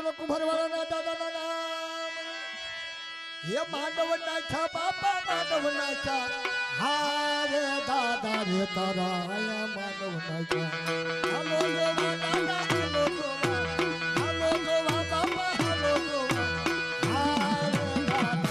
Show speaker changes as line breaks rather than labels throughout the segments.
બોલો કુંભારવાળાના દાદાના નામ હે માંડવ નાખ્યા બાપા માંડવ નાખ્યા હારે દાદા રે તારા આયા માંડવ નાખ્યા હાલો જોવા દાદા હાલો જોવા બાપા હાલો જોવા હારે દાદા રે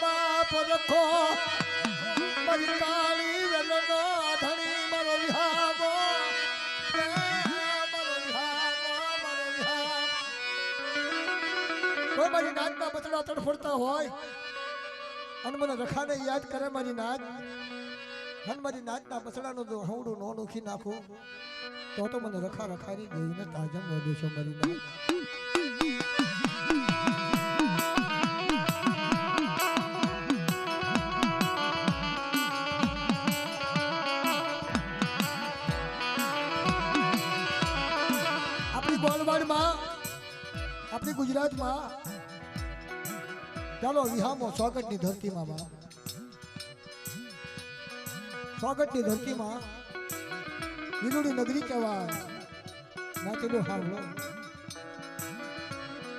બાપા રખો મારી કાળી વેલનો ધણી મારો વિહાગો કોઈ મારી નાચના બચડા તડફડતા હોય અને મને રખાને યાદ કરે મારી નાચ અને મારી નાચના બચડાનું જો હવડું નો નોખી નાખું તો મને રખા રખાની ગઈને તાજમ નો દેશો મારી નાચ अपनी गुजरात में चलो विहामो स्वागत की धरती में स्वागत की धरती में वीरुड़ी नगरी कहवाय नाचेलो हावलो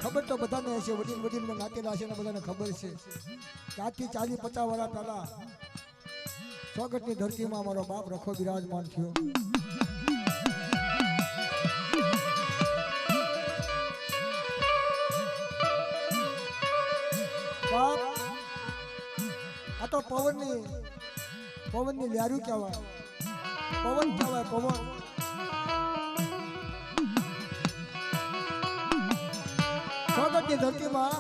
खबर तो बधा ने हशे वडील वडील में नाचेला हशे ने बधाने खबर छे कि आज थी 40-50 वर्ष पहला स्वागत की धरती में अमारो बाप रखो विराजमान थयो बाप आ तो पवन नी ल्यारू कहवा पवन कहवा पवन स्वागत की धरती में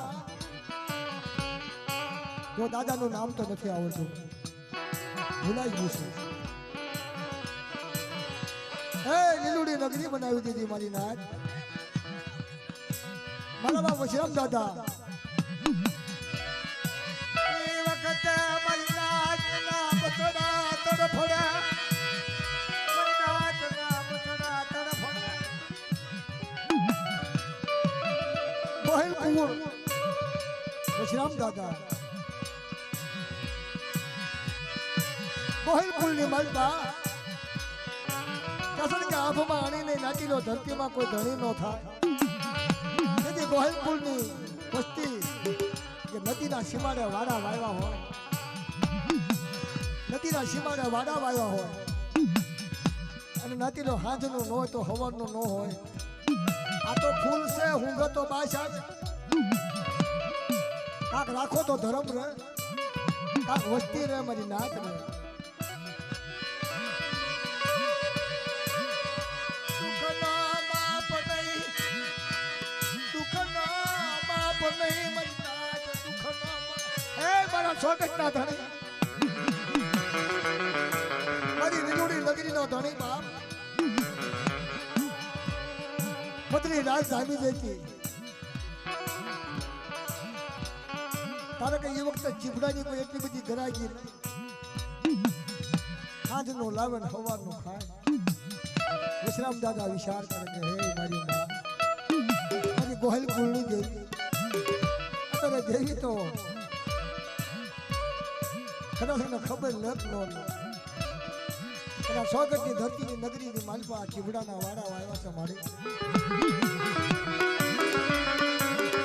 तो दादा नु नाम तो नहीं आवड़तु भूलाई गयु छे लीलुड़ी नगरी बनावी दीधी मारी नाच मारा बाप वशिराम दादा वशिराम दादा ગોહિલ કુલની માલપા કસન કે આંખમાં આણીને નાચીલો ધરતીમાં કોઈ ધણી નો થાય તેથી ગોહિલ કુલની વસ્તી કે નદીના સીમાડે વાડા વાવ્યા હોય નદીના સીમાડે વાડા વાવ્યા હોય અને નાચીલો હાંજનું ન હોય તો હવનનું ન હોય આ તો ફૂલ છે હુંગો તો બાસા કાક રાખો તો ધર્મ રે કાક વસ્તી રે મારી નાચ રે સોગટના ધણી મારી વિજોડી નગરીનો ધણી બાપ મતની રાજ જામી જતી તારે કે એ વખતે જીભડાની કોઈ એટલી બધી ગરાગી સાંજનું લાવે ને સવારનું ખાય વિશ્રામ દાદા વિચાર કરે કે હે મારી માં મારી ગોહિલ કુળની દેવી અત્યારે દેવી તો ખબર લગ નો સોગટની ધરતીની નગરીની માલપા ચીવડાના વાડા વાવ્યા છે મારી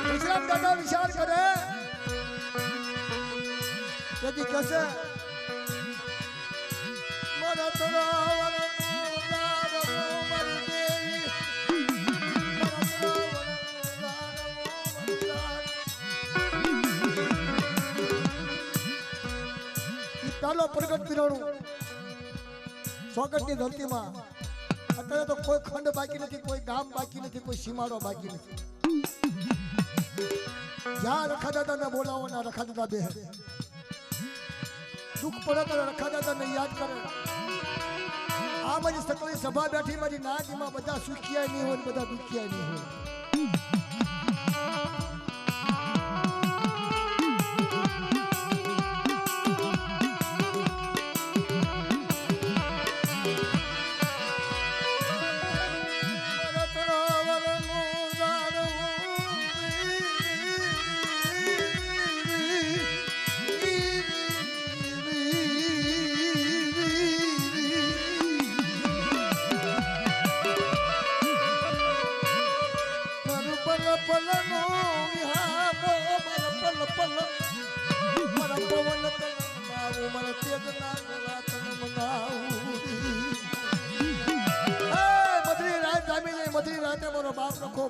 વિશ્રામ દાદા વિચાર કરે તેથી કશે મારા તરાવર ચાલો પ્રગટ પીરાણું સોગટની ધરતીમાં અત્યારે તો કોઈ ખંડ બાકી નથી કોઈ ગામ બાકી નથી કોઈ સીમાડો બાકી નથી જ્યાં રખા દાદાને બોલાવો ના રખા દાદા બે દુઃખ પડે તો રખા દાદાને યાદ કરે આ મારી સકલી સભા બેઠી મારી નાજમાં બધા સુખિયા નહીં હોય બધા દુખિયા નહીં હોય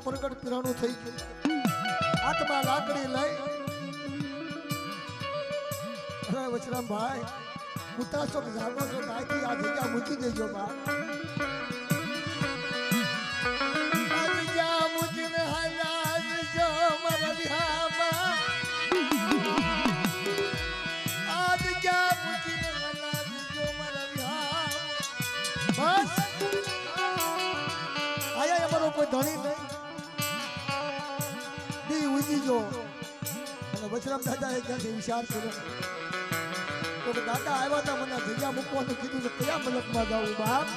પ્રગટ પીરાણું થઈ ગયું હાથમાં લાકડી લઈ અરે વચરામ ભાઈ ઉતાસો જાણો છો કાંઈથી આ જગ્યા મૂકી દેજો બાપ આ જગ્યા મૂકીને હાલ્યા જો મારા વિહામાં આ જગ્યા મૂકીને હાલ્યા જો મારા વિહામાં બસ આયા અમારો કોઈ ધણી નહીં જો અને વચરામ દાદાએ ક્યાંથી વિચાર કર્યો તો દાદા આવ્યા હતા મને જગ્યા મૂકવાનું કીધું તો કયા મલકમાં જાઉં બાપ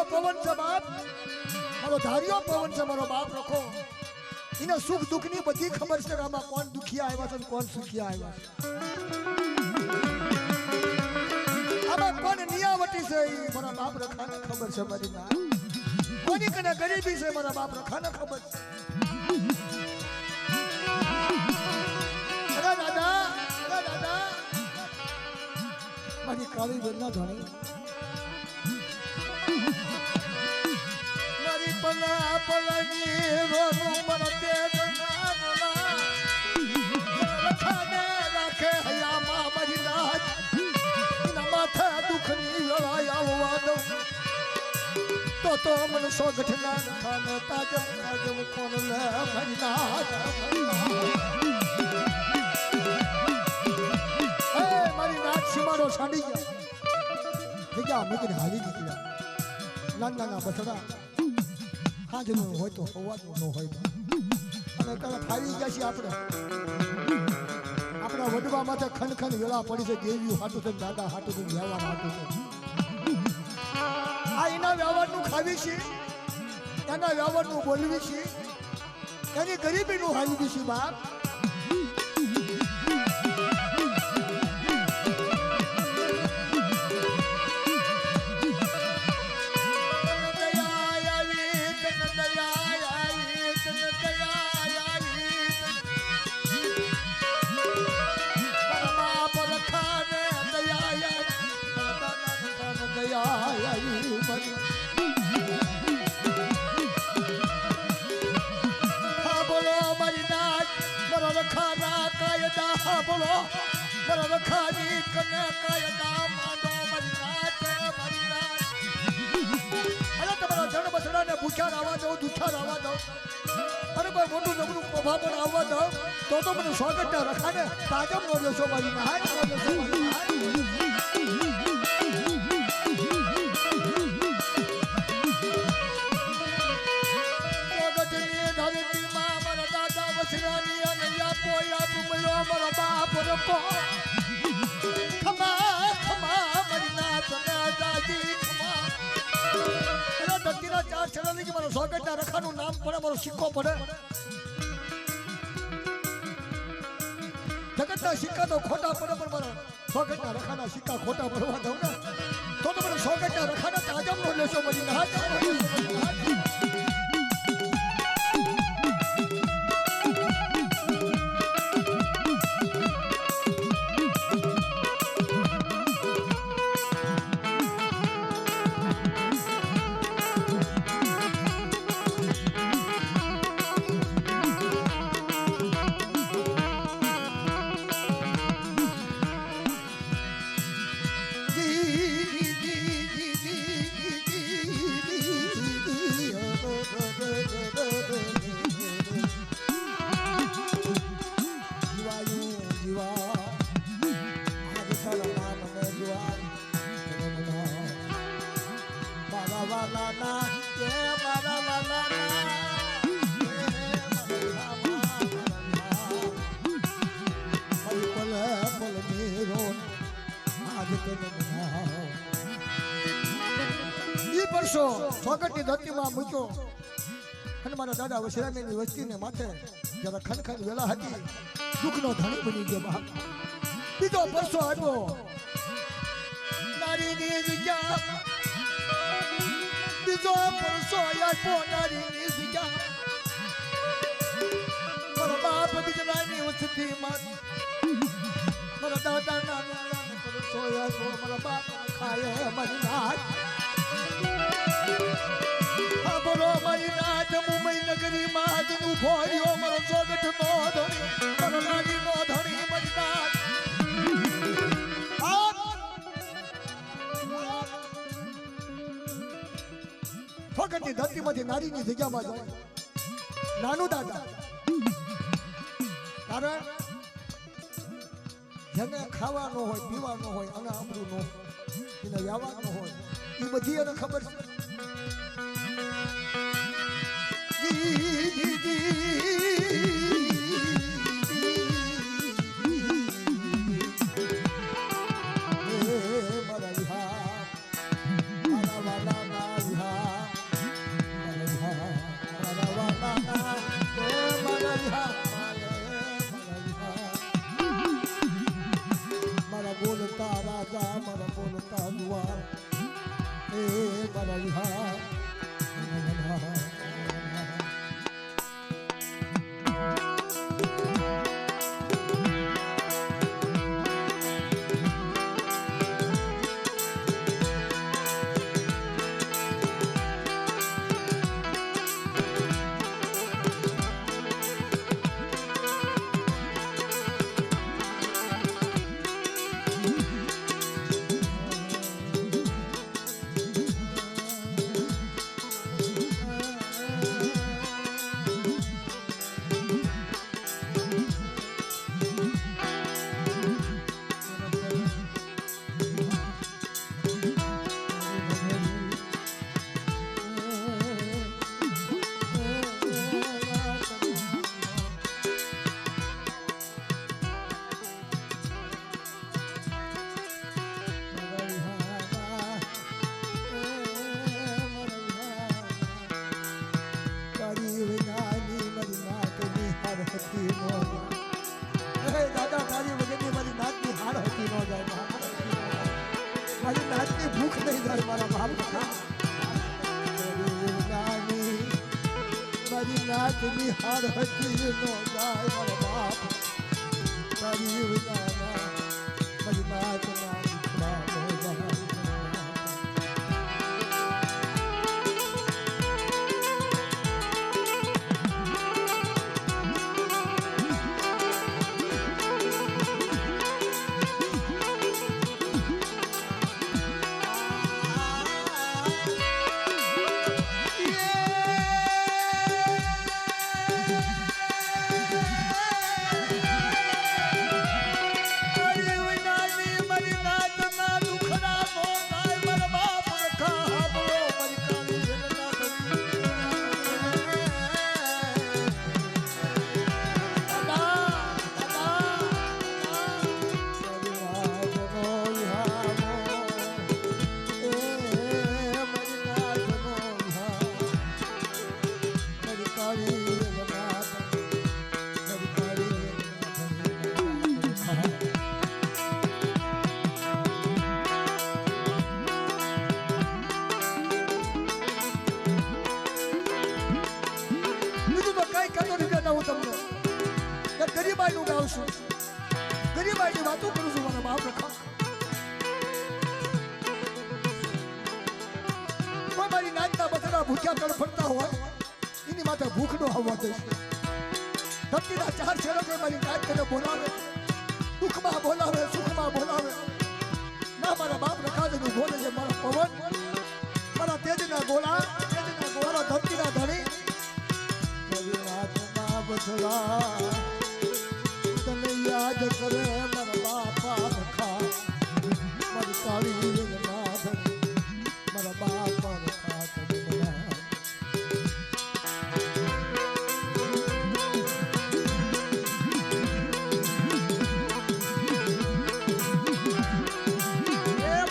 પવન છે બાપ મારો ધાર્યો પવન છે મારો બાપ રખો એને સુખ દુઃખ ની બધી ખબર છે કે આમાં કોણ દુખિયા આવ્યા છે કોણ સુખિયા આવ્યા છે આમાં કોણ નિયાવટી છે એ મારા બાપ રખાને ખબર છે મારી ના કોની કને ગરીબી છે મારા બાપ રખાને ખબર છે અરે દાદા મારી કાળી બેનના ધણી પલા પલની રોનું મરતે જનાના રખાને રાખે હયામાં મારી નાચ એના માથે દુઃખની લડાઈ આવવા દઉં તો મને સોગઠના ખાને તાજમ કોણ લે મારી નાચ મારી નાચ સીમાડો છાડી ગયા જગ્યા મૂકીને હાલી નીકળ્યા. નાના બસડા હાજનું હોય તો હોવાનું ન હોય તો અને કાલે ફાવી ગયા છીએ આપણે. આપણા વડવા માથે ખનખન વેળા પડી છે. દેવીઓ હાટું છે, દાદા હાટું છે, વ્યવહાર હાટું છે. આ એના વ્યવહારનું ખાવી છે, એના વ્યવહારનું બોલવી છે, એની ગરીબીનું હાલવી છે. બાપ બોલો મારા રખાની કને કાયદા માંડો મરીનાથ મરીનાથ. અરે તમારા જણ બસડાને ભૂખ્યા આવવા દો, દુખ્યા આવવા દો, અને કોઈ મોટું નબળું પ્રભાવ પણ આવવા દો તો મને સ્વાગતના રખાને તાજમ નો લેશો મારી નાય નો લેશો મારી નાય. મારા બાપ રકો ખમા ખમા મરીના ચના દાદી ખમા. અરે ધરતીના ચાર છેડા કે મારો સ્વાગતના રખાનું નામ પડે, મારો સિક્કો પડે. જગતના સિક્કા તો ખોટા પડે પણ મારા સ્વાગતના રખાના સિક્કા ખોટા પડવા દઉં ને તો મને સ્વાગતના રખાના તાજમ નો લેશો મરી ના સ્વાગતની ધરતીમાં મૂક્યો અને મારા દાદા વશરામીની વસ્તીને માથે જ્યારે ખનખન વેલા હતી દુઃખનો ધણી બની ગયો. બાપ બીજો પરસો આવ્યો નારીની જગ્યા, બીજો પરસો આવ્યો નારીની જગ્યા. મારા બાપ બીજલાની વસ્તીમાં મારા દાદા નાના પરસો આવ્યો. મારા બાપ ખાય મારી નાથ. બોલો મારી નાથ મુંબઈ નગરી માં ઉભો રહ્યો મારો સ્વાગત નો ધણી, મારો નારી નો ધણી મારી નાથ. સ્વાગતની ધરતીમાંથી નારીની જગ્યામાં જાય નાનું દાદા. કારણ જેને ખાવા ન હોય, પીવા ન હોય, અને આંબરું ન હોય, એને વ્યવહાર ન હોય, એ બધી એને ખબર છે. બોલતા રાજા મારા બોલતા જુવાર એ મારા હોય મારા બાપ મારી નાચની હાર હતી નો જાય મારા બાપ તારી વિના મારી નાચના દીકરા નો જાય ગરીબાઈનું ગાઉં છું ગરીબાઈની વાતો કરું છું મારા બાપ રખા કોઈ મારી નાચના બતરા ભૂખ્યા તડફડતા હોય એની માથે ભૂખ નો આવવા દે ધરતીના ચાર શેરો મારી નાચ તેને બોલાવે દુઃખમાં બોલાવે સુખમાં બોલાવે ના મારા બાપ રખા દે બોલે છે મારા પવન મારા તેજના ગોળા મારા ધરતીના ધણી મારી નાચના બતરા યાદ કરે મારા બાપા રખા મારી કાળી નાથ મારા બાપા રખા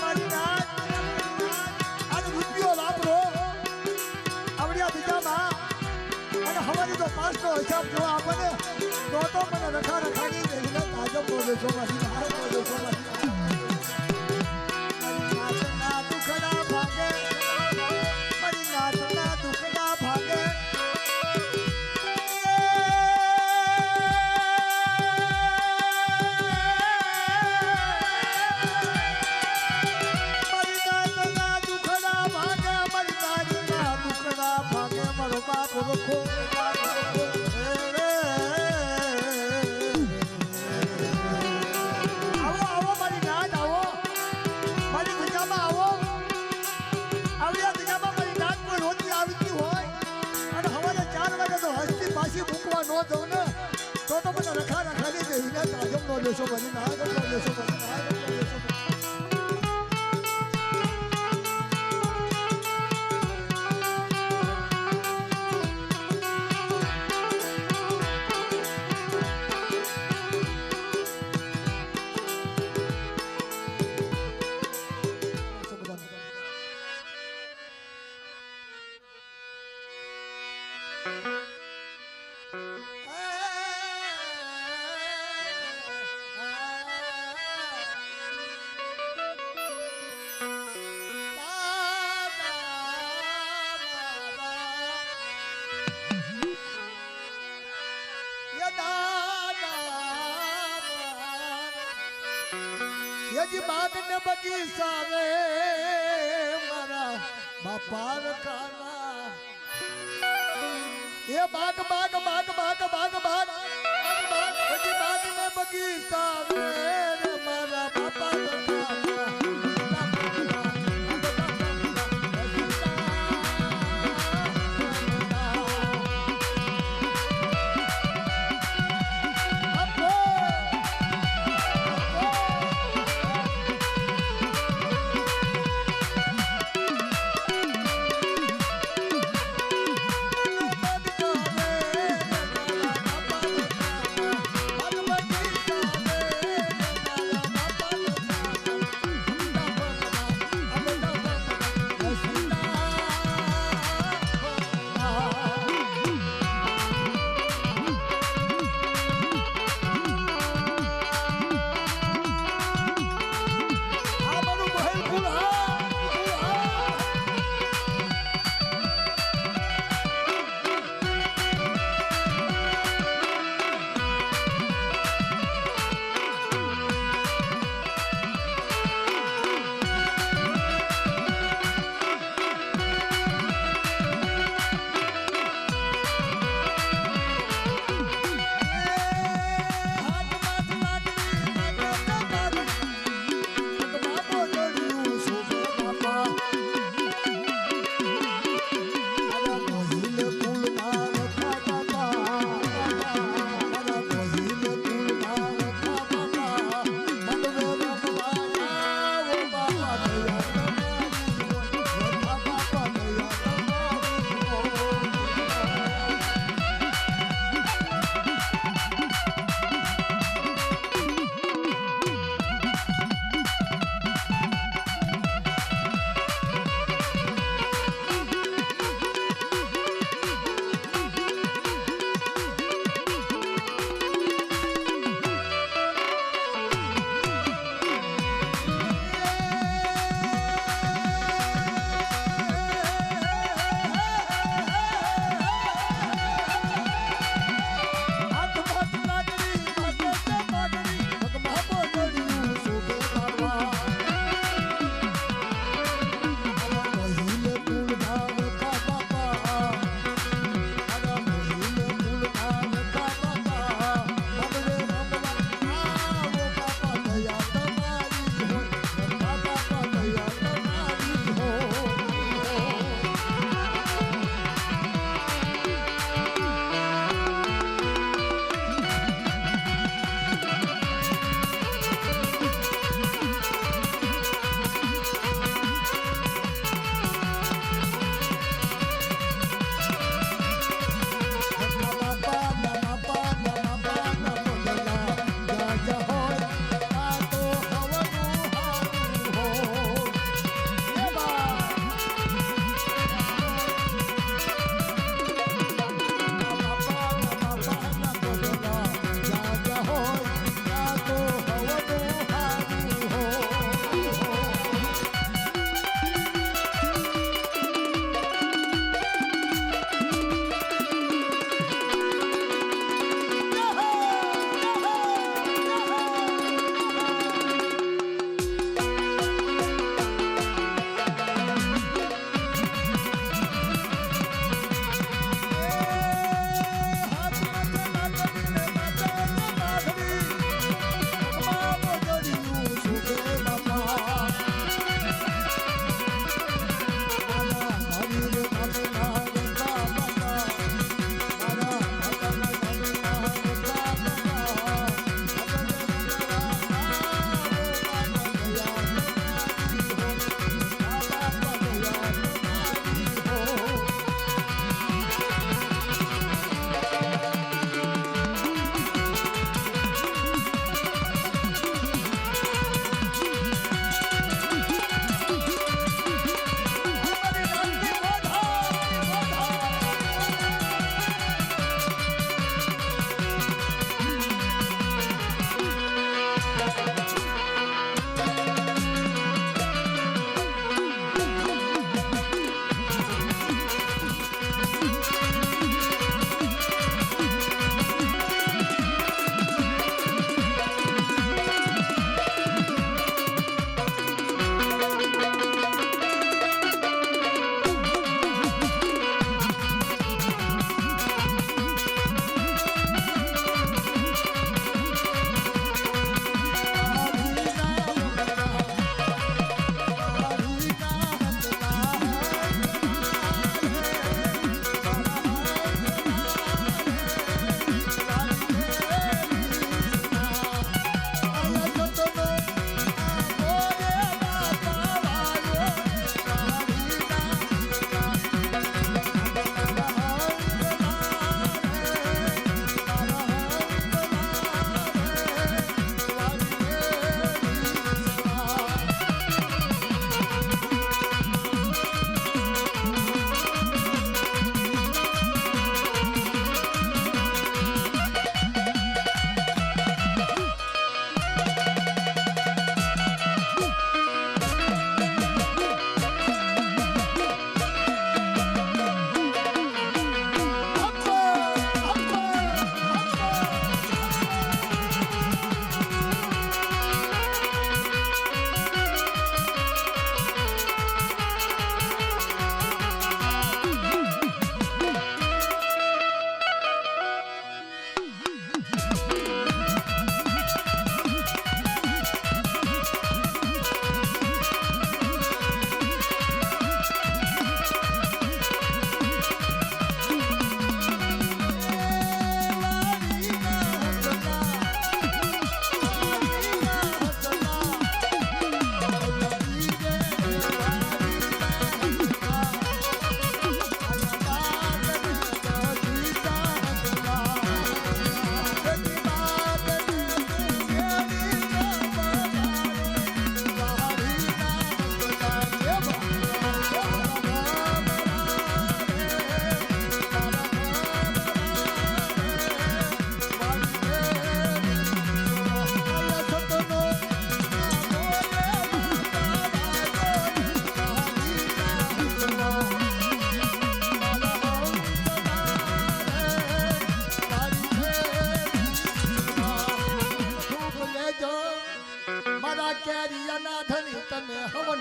મારી નાથ આજ રૂપિયો વાપરો આવડિયા બીજામાં અને હવાની તો 500 હિસાબ જો આપણને તો મને રખા રખાની તાજો બોલે છો મારી હાર બોલે છો મારી નાચના દુખડા ભાગે મારી નાચના દુખડા ભાગે મારી નાચના દુખડા ભાગે મારી નાચના દુખડા ભાગે મારો બાપ રખો મૂકવા ન દઉં ને તો મને રખા રખાની દેવીને તાજમ નો લેશો બની ના નો લેશો બની ના નો લેશો યજી બાગ ને બગીચા રે મારા બાપા રખાના એ બાગ બાગ બાગ બાગ બાગ બાગ યજી બાગ ને બગીચા રે મારા બાપા રખાના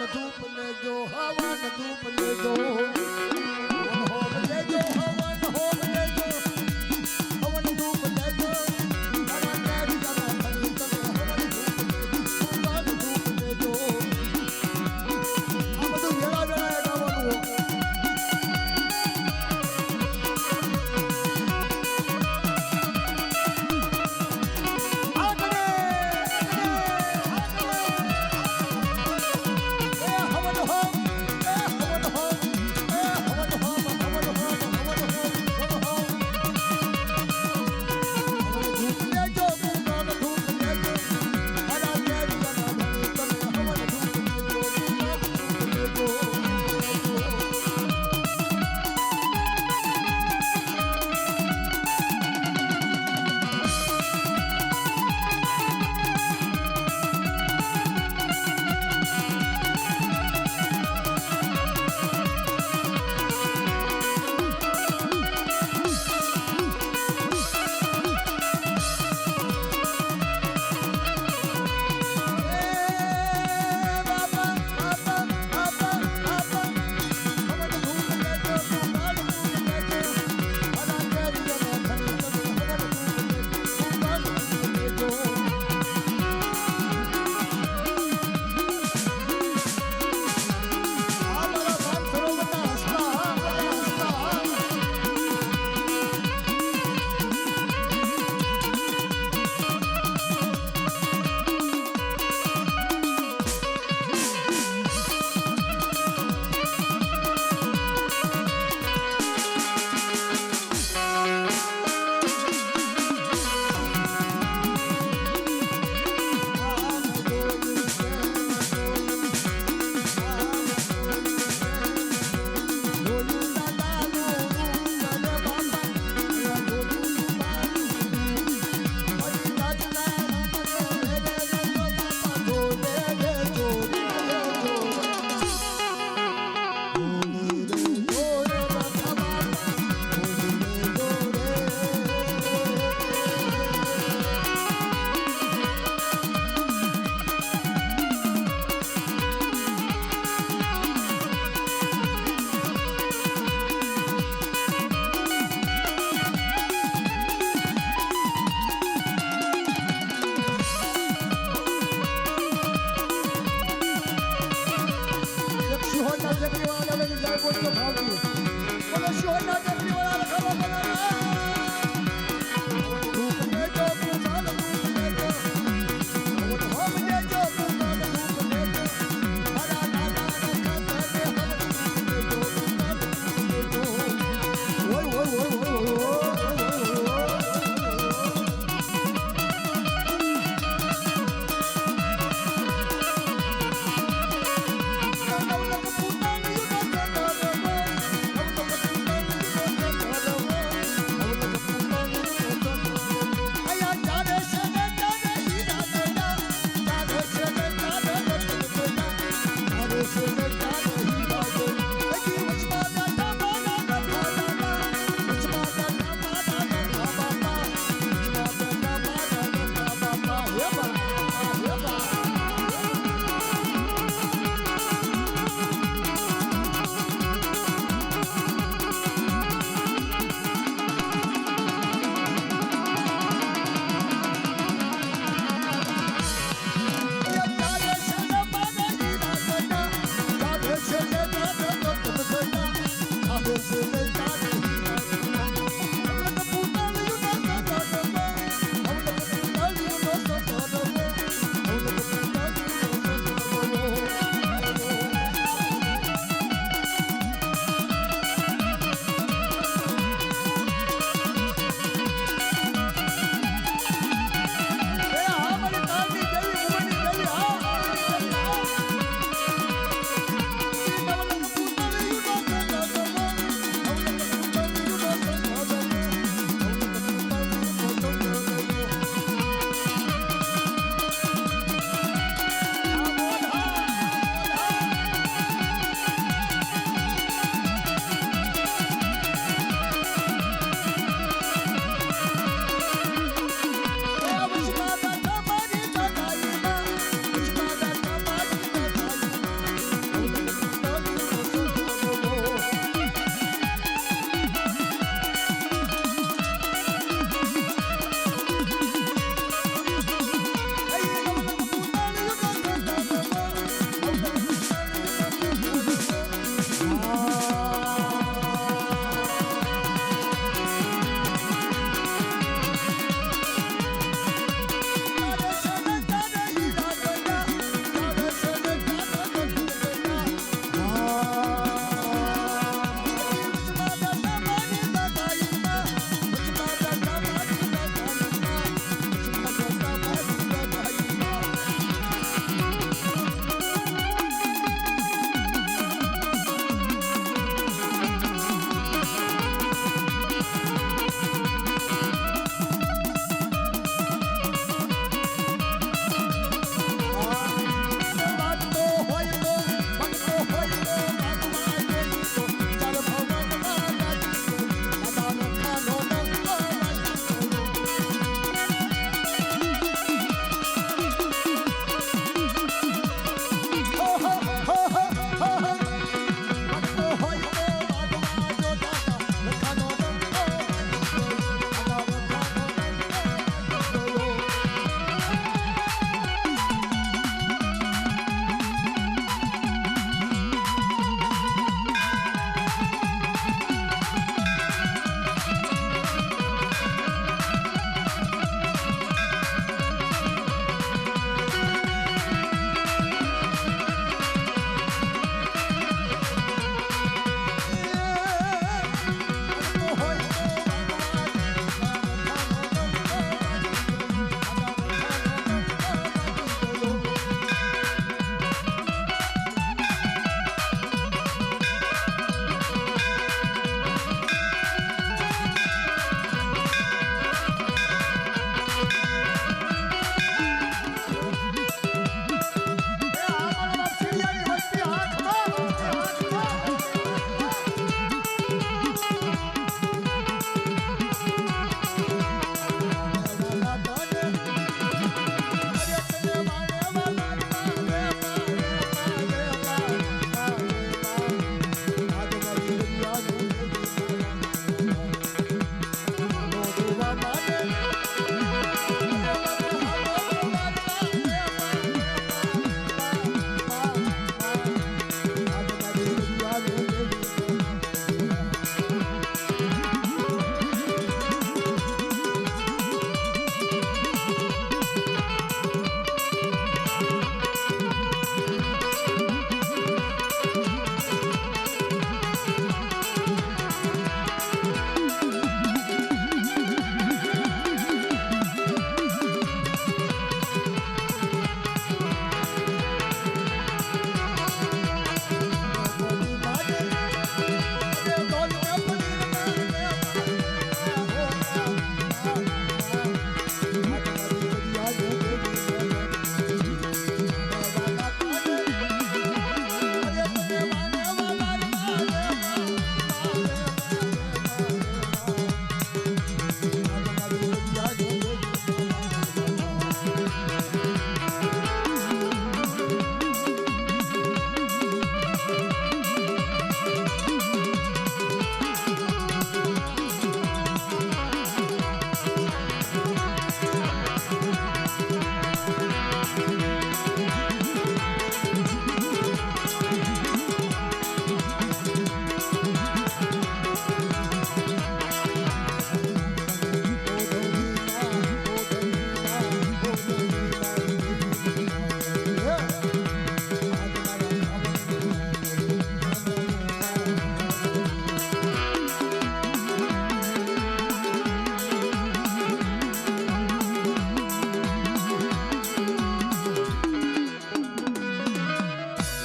ધૂપ લેજો હવન ધૂપ લેજો હોમ લેજો હવન